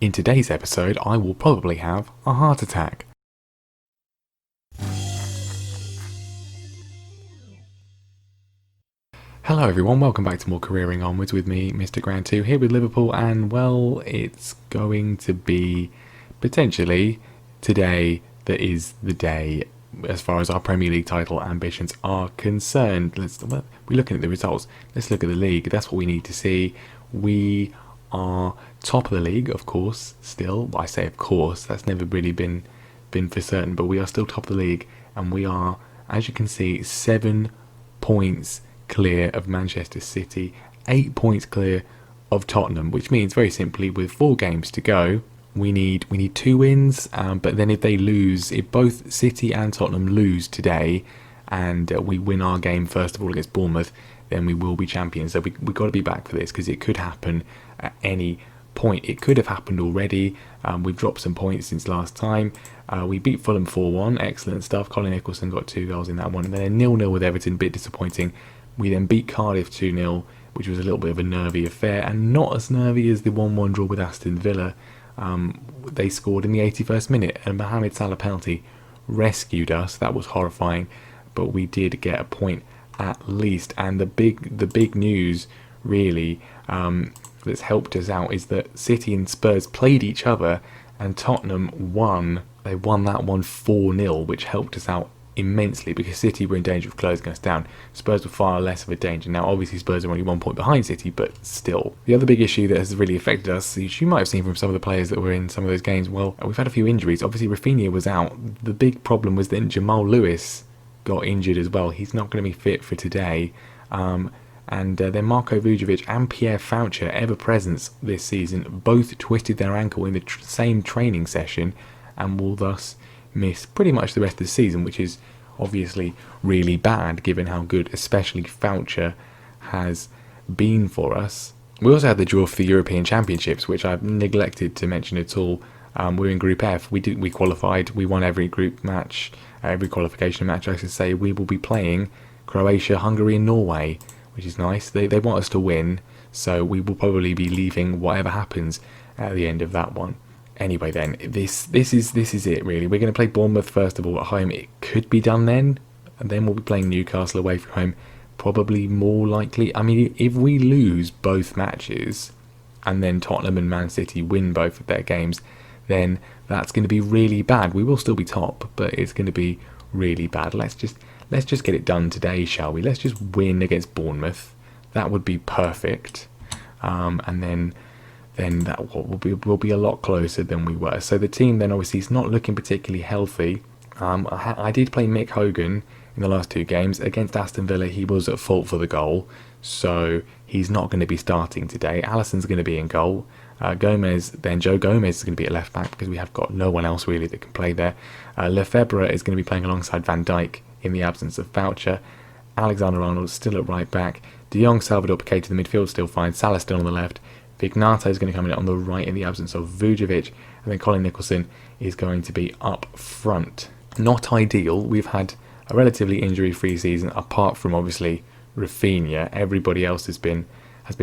In today's episode, I will probably have a heart attack. Hello everyone, welcome back to more Careering Onwards with me, Mr. Grand 2, here with Liverpool, and well, it's going to be potentially today that is the day as far as our Premier League title ambitions are concerned. We're looking at the results, let's look at the league, that's what we need to see. We are top of the league, of course, still. I say of course, that's never really been for certain, but we are still top of the league, and we are, as you can see, 7 points clear of Manchester City, 8 points clear of Tottenham, which means very simply with 4 games to go, we need 2 wins, but then if they lose, if both City and Tottenham lose today and we win our game first of all against Bournemouth, then we will be champions. So we've got to be back for this because it could happen at any point. It could have happened already. We've dropped some points since last time. We beat Fulham 4-1, excellent stuff. Colin Nicholson got 2 goals in that one, and then a 0-0 with Everton, a bit disappointing. We then beat Cardiff 2-0, which was a little bit of a nervy affair, and not as nervy as the 1-1 draw with Aston Villa. They scored in the 81st minute, and Mohamed Salah penalty rescued us. That was horrifying, but we did get a point at least. And the big news, really, that's helped us out is that City and Spurs played each other, and Tottenham won. They won that one 4-0, which helped us out immensely because City were in danger of closing us down. Spurs were far less of a danger. Now obviously Spurs are only 1 point behind City, but still. The other big issue that has really affected us, which you might have seen from some of the players that were in some of those games, well, we've had a few injuries. Obviously Rafinha was out. The big problem was then Jamal Lewis got injured as well. He's not going to be fit for today. And then Marko Vujovic and Pierre Faucher, ever presents this season, both twisted their ankle in the same training session and will thus miss pretty much the rest of the season, which is obviously really bad given how good especially Faucher has been for us. We also had the draw for the European Championships, which I've neglected to mention at all. We're in Group F. We qualified. We won every group match, every qualification match I should say. We will be playing Croatia, Hungary and Norway, which is nice. They want us to win, so we will probably be leaving whatever happens at the end of that one. Anyway then, this is it really. We're going to play Bournemouth first of all at home. It could be done then, and then we'll be playing Newcastle away from home. Probably more likely. I mean, if we lose both matches, and then Tottenham and Man City win both of their games, then that's going to be really bad. We will still be top, but it's going to be really bad. Let's just get it done today, shall we? Let's just win against Bournemouth. That would be perfect, and then that will be a lot closer than we were. So the team then obviously is not looking particularly healthy. I did play Mick Hogan in the last 2 games. Against Aston Villa he was at fault for the goal, so he's not going to be starting today. Alisson's going to be in goal. Joe Gomez is going to be at left back because we have got no one else really that can play there. Lefebvre is going to be playing alongside Van Dijk in the absence of Faucher. Alexander-Arnold still at right back. De Jong, Salvador Piqué to the midfield, still fine. Salah still on the left. Vignato is going to come in on the right in the absence of Vujovic, and then Colin Nicholson is going to be up front. Not ideal. We've had a relatively injury-free season, apart from obviously Rafinha. Everybody else has been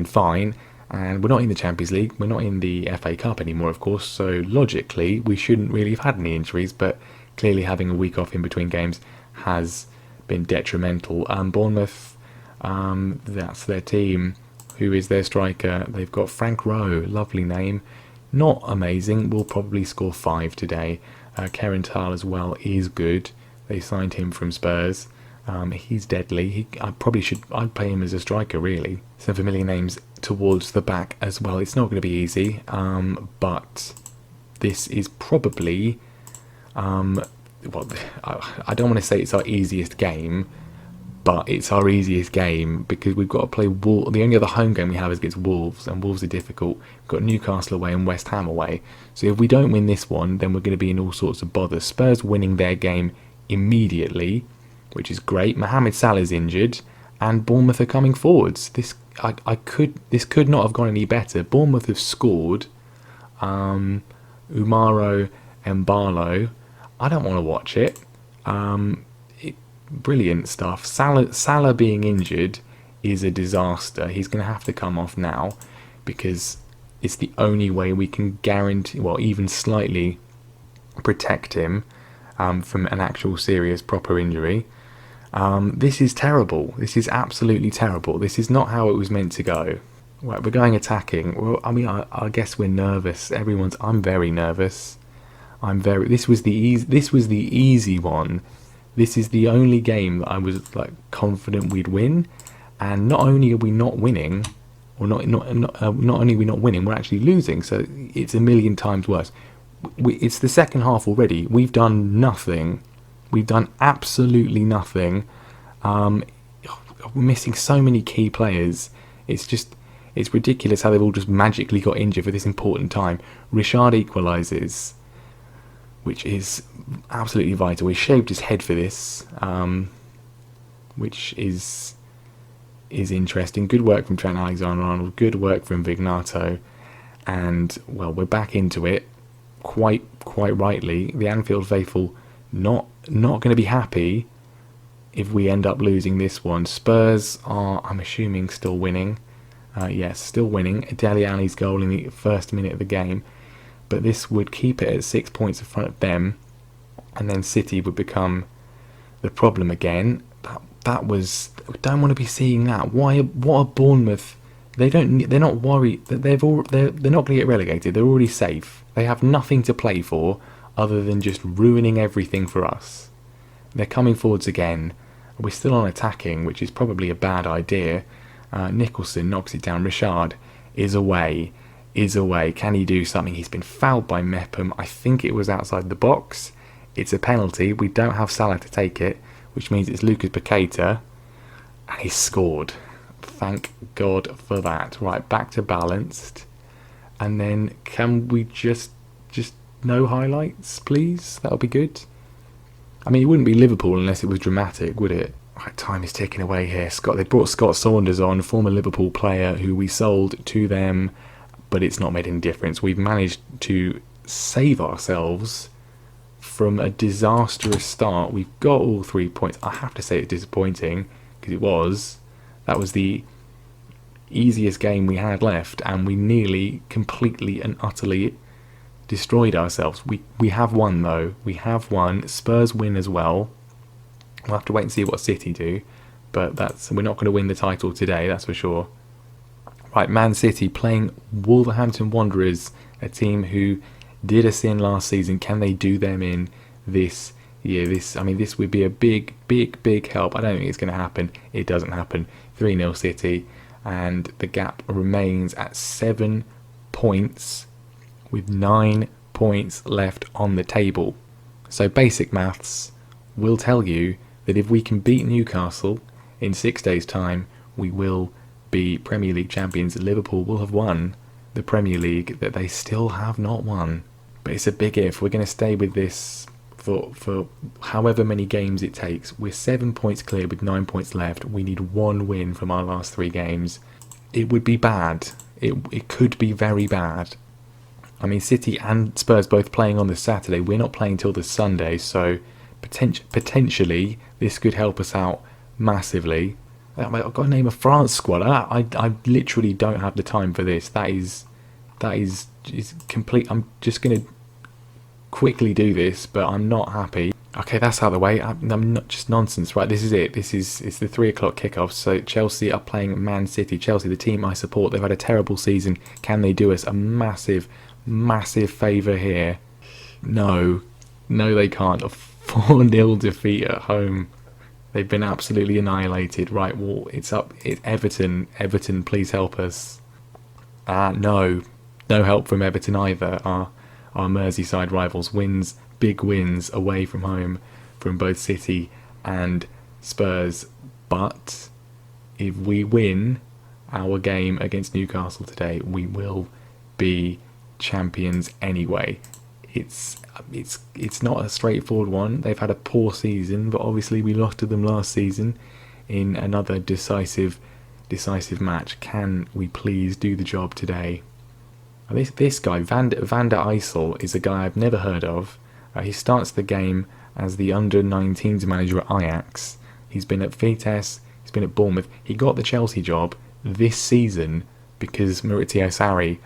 fine, and we're not in the Champions League. We're not in the FA Cup anymore, of course. So logically, we shouldn't really have had any injuries, but clearly having a week off in between games has been detrimental. Bournemouth, that's their team. Who is their striker? They've got Frank Rowe, lovely name. Not amazing, will probably score 5 today. Kieran Tal as well is good. They signed him from Spurs. He's deadly. I'd play him as a striker really. Some familiar names towards the back as well. It's not going to be easy, but this is probably, I don't want to say it's our easiest game, but it's our easiest game because we've got to play Wolves. The only other home game we have is against Wolves, and Wolves are difficult. We've got Newcastle away and West Ham away. So if we don't win this one, then we're going to be in all sorts of bother. Spurs winning their game immediately, which is great. Mohamed Salah's injured, and Bournemouth are coming forwards. This could not have gone any better. Bournemouth have scored. Umaro Embalo. I don't want to watch it. Brilliant stuff. Salah being injured is a disaster. He's going to have to come off now because It's the only way we can guarantee, well, even slightly protect him from an actual serious proper injury. This is terrible. This is absolutely terrible. This is not how it was meant to go. Right, we're going attacking. Well, I mean, I guess we're nervous. I'm very nervous. This was the easy one. This is the only game that I was like confident we'd win, and not only are we not winning, or not only are we not winning, we're actually losing. So it's a million times worse. It's the second half already. We've done nothing. We've done absolutely nothing. We're missing so many key players. It's ridiculous how they've all just magically got injured for this important time. Richard equalises, which is absolutely vital. He shaved his head for this, which is interesting. Good work from Trent Alexander-Arnold. Good work from Vignato. And, well, we're back into it. Quite rightly. The Anfield faithful not going to be happy if we end up losing this one. Spurs are, I'm assuming, still winning. Yes, still winning. Dele Alli's goal in the first minute of the game. But this would keep it at 6 points in front of them. And then City would become the problem again. That was... We don't want to be seeing that. What are Bournemouth... They're not worried that they're not going to get relegated. They're already safe. They have nothing to play for other than just ruining everything for us. They're coming forwards again. We're still on attacking, which is probably a bad idea. Nicholson knocks it down. Richard is away. Can he do something? He's been fouled by Mepham. I think it was outside the box. It's a penalty. We don't have Salah to take it, which means it's Lucas Paqueta. And he scored. Thank God for that. Right, back to balanced. And then can we just no highlights, please? That would be good. I mean, it wouldn't be Liverpool unless it was dramatic, would it? Right, time is ticking away here. They brought Scott Saunders on, former Liverpool player who we sold to them, but it's not made any difference. We've managed to save ourselves from a disastrous start. We've got all 3 points. I have to say it's disappointing, because that was the easiest game we had left, and we nearly completely and utterly destroyed ourselves. We have won though. We have won. Spurs win as well. We'll have to wait and see what City do, but we're not going to win the title today, that's for sure. Right, Man City playing Wolverhampton Wanderers, a team who did us in last season. Can they do them in this year? This would be a big help. I don't think it's going to happen. It doesn't happen. 3-0 City, and the gap remains at 7 points with 9 points left on the table. So basic maths will tell you that if we can beat Newcastle in 6 days' time, we will be Premier League champions. Liverpool will have won the Premier League that they still have not won. But it's a big if. We're going to stay with this for however many games it takes. We're 7 points clear with 9 points left. We need one win from our last 3 games. It would be bad. It could be very bad. I mean, City and Spurs both playing on the Saturday. We're not playing till the Sunday, so potentially this could help us out massively. I've got to name a France squad. I literally don't have the time for this. That is complete. I'm just going to quickly do this, but I'm not happy. Okay, that's out of the way. I'm not just nonsense, right? This is it. It's the 3 o'clock kickoff. So Chelsea are playing Man City. Chelsea, the team I support. They've had a terrible season. Can they do us a massive favour here? No, they can't. A 4-0 defeat at home. They've been absolutely annihilated. Right, well, it's up. It's Everton. Everton, please help us. No help from Everton either. Our Merseyside rivals. Big wins away from home from both City and Spurs. But if we win our game against Newcastle today, we will be champions anyway. It's not a straightforward one. They've had a poor season, but obviously we lost to them last season in another decisive match. Can we please do the job today? This guy, Van der Eysel, is a guy I've never heard of. He starts the game as the under-19s manager at Ajax. He's been at Vitesse, he's been at Bournemouth. He got the Chelsea job this season because Maurizio Sarri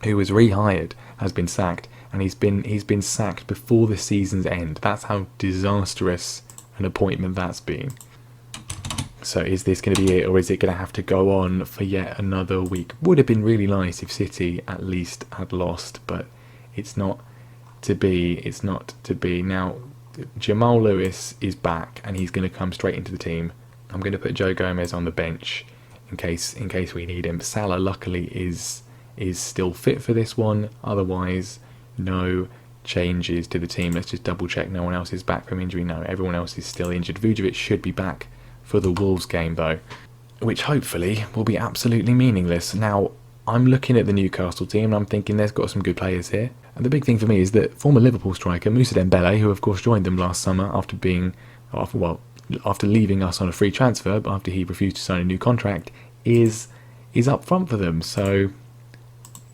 who was rehired, has been sacked, and he's been sacked before the season's end. That's how disastrous an appointment that's been. So is this going to be it, or is it going to have to go on for yet another week? Would have been really nice if City at least had lost, but it's not to be. It's not to be. Now, Jamal Lewis is back, and he's going to come straight into the team. I'm going to put Joe Gomez on the bench in case we need him. Salah, luckily, is still fit for this one. Otherwise, no changes to the team. Let's just double check no one else is back from injury. No, everyone else is still injured. Vujovic should be back for the Wolves game though, which hopefully will be absolutely meaningless. Now, I'm looking at the Newcastle team and I'm thinking they've got some good players here. And the big thing for me is that former Liverpool striker Moussa Dembele, who of course joined them last summer after leaving us on a free transfer, but after he refused to sign a new contract, is up front for them. So,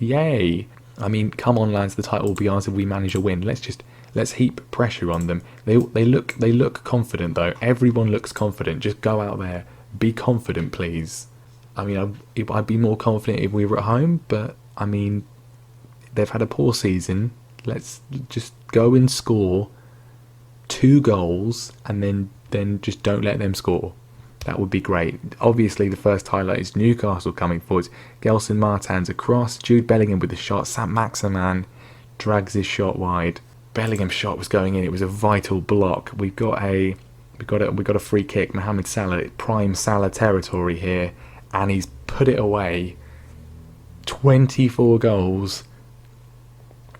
yay! I mean, come on, lads, the title will be ours if we manage a win. Let's heap pressure on them. They look confident though. Everyone looks confident. Just go out there, be confident, please. I mean, I'd be more confident if we were at home, but I mean, they've had a poor season. Let's just go and score 2 goals, and then just don't let them score. That would be great. Obviously, the first highlight is Newcastle coming forward. Gelson Martins across. Jude Bellingham with the shot. Saint-Maximin drags his shot wide. Bellingham's shot was going in. It was a vital block. We got a free kick. Mohamed Salah, prime Salah territory here, and he's put it away. 24 goals.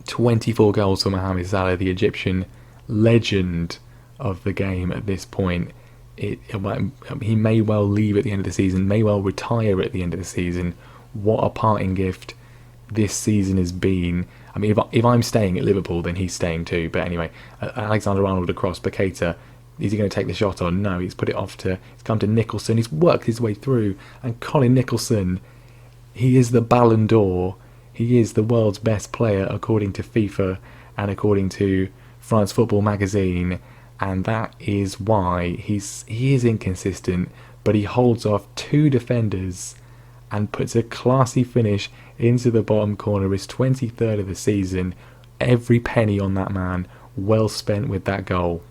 24 goals for Mohamed Salah, the Egyptian legend of the game at this point. He may well leave at the end of the season, may well retire at the end of the season. What a parting gift this season has been. I mean, if I'm staying at Liverpool, then he's staying too. But anyway, Alexander-Arnold across. Paqueta, is he going to take the shot on? No, he's put it off to. It's come to Nicholson. He's worked his way through, and Colin Nicholson, he is the Ballon d'Or. He is the world's best player according to FIFA and according to France Football Magazine, and that is why he is inconsistent, but he holds off 2 defenders and puts a classy finish into the bottom corner. His 23rd of the season. Every penny on that man, well spent with that goal.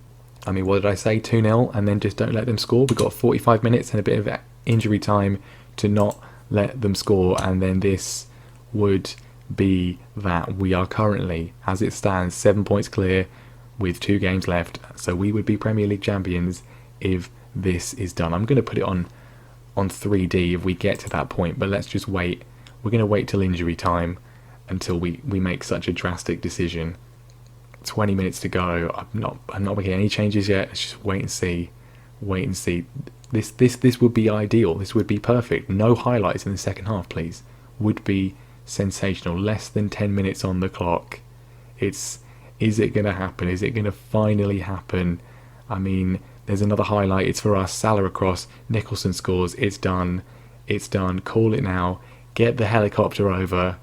I mean, what did I say? 2-0, and then just don't let them score. We've got 45 minutes and a bit of injury time to not let them score, and then this would be that. We are currently, as it stands, 7 points clear with 2 games left, so we would be Premier League champions if this is done. I'm going to put it on 3D if we get to that point, but let's just wait. We're going to wait till injury time until we make such a drastic decision. 20 minutes to go. I'm not making any changes yet. Let's just wait and see. This would be ideal. This would be perfect. No highlights in the second half, please. Would be sensational. Less than 10 minutes on the clock. Is it going to happen? Is it going to finally happen? I mean, there's another highlight. It's for us. Salah across. Nicholson scores. It's done. It's done. Call it now. Get the helicopter over.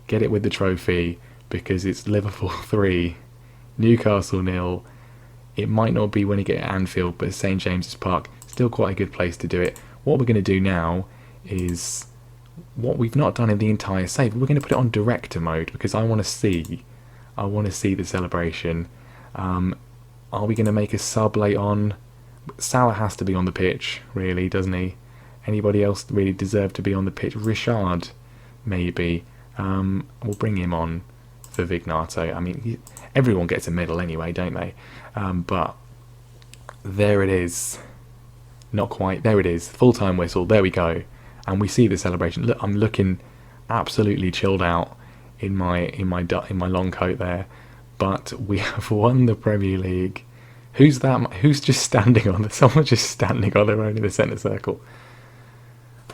Get it with the trophy, because it's Liverpool 3, Newcastle 0. It might not be when you get at Anfield, but St James's Park, still quite a good place to do it. What we're going to do now is what we've not done in the entire save. We're going to put it on director mode, because I want to see the celebration. Are we going to make a sub late on? Salah has to be on the pitch, really, doesn't he? Anybody else really deserve to be on the pitch? Richard, maybe. We'll bring him on for Vignato. I mean, everyone gets a medal anyway, don't they? But there it is. Not quite. There it is. Full-time whistle. There we go. And we see the celebration. Look, I'm looking absolutely chilled out in my long coat there. But we have won the Premier League. Who's that? Who's just standing on? Someone just standing on their own in the centre circle.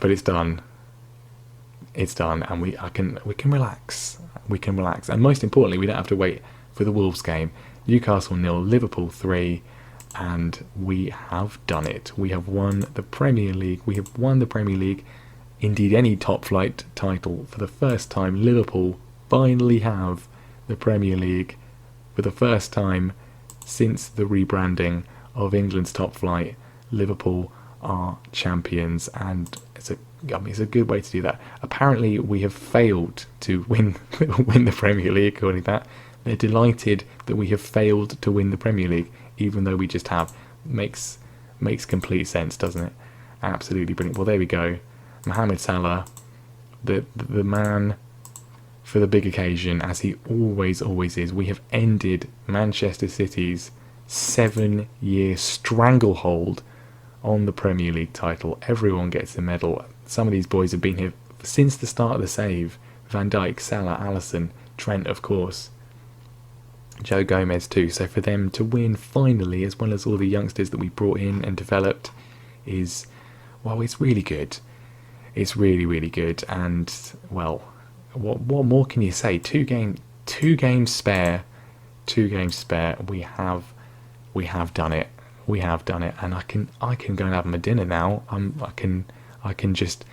But it's done. It's done, and we can relax. We can relax, and most importantly, we don't have to wait for the Wolves game. Newcastle 0, Liverpool 3, and we have done it. We have won the Premier League. We have won the Premier League. Indeed, any top flight title for the first time. Liverpool finally have the Premier League for the first time since the rebranding of England's top flight. Liverpool are champions, and it's a it's a good way to do that. Apparently, we have failed to win the Premier League. According to that, they're delighted that we have failed to win the Premier League, even though we just have. Makes complete sense, doesn't it? Absolutely brilliant. Well, there we go. Mohamed Salah, the man for the big occasion, as he always is. We have ended Manchester City's 7-year stranglehold on the Premier League title. Everyone gets a medal. Some of these boys have been here since the start of the save. Van Dijk, Salah, Alisson, Trent, of course, Joe Gomez too. So for them to win finally, as well as all the youngsters that we brought in and developed, is, well, it's really good. It's really good. And, well, what more can you say? Two games spare. We have done it. And I can go and have my dinner now. I can just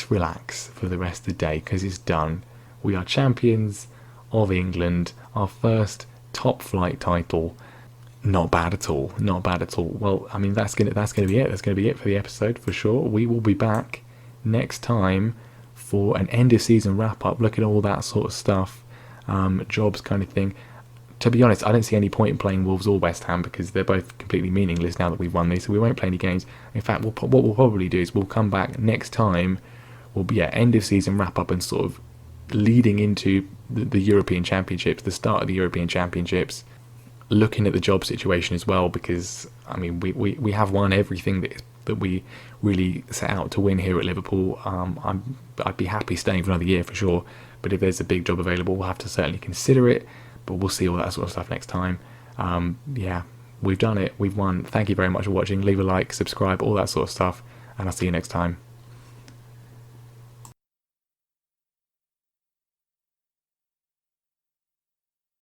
relax for the rest of the day, because it's done. We are champions of England. Our first top flight title. Not bad at all. Well, I mean, that's gonna be it. That's gonna be it for the episode for sure. We will be back next time for an end of season wrap up. Look at all that sort of stuff, jobs kind of thing. To be honest, I don't see any point in playing Wolves or West Ham, because they're both completely meaningless now that we've won these. So we won't play any games. In fact, what we'll probably do is we'll come back next time. We'll be end of season wrap up and sort of leading into the European Championships, the start of the European Championships, looking at the job situation as well, because I mean we have won everything that we really set out to win here at Liverpool. I'd be happy staying for another year for sure, but if there's a big job available, we'll have to certainly consider it, but we'll see all that sort of stuff next time. We've done it, we've won. Thank you very much for watching. Leave a like, subscribe, all that sort of stuff, and I'll see you next time.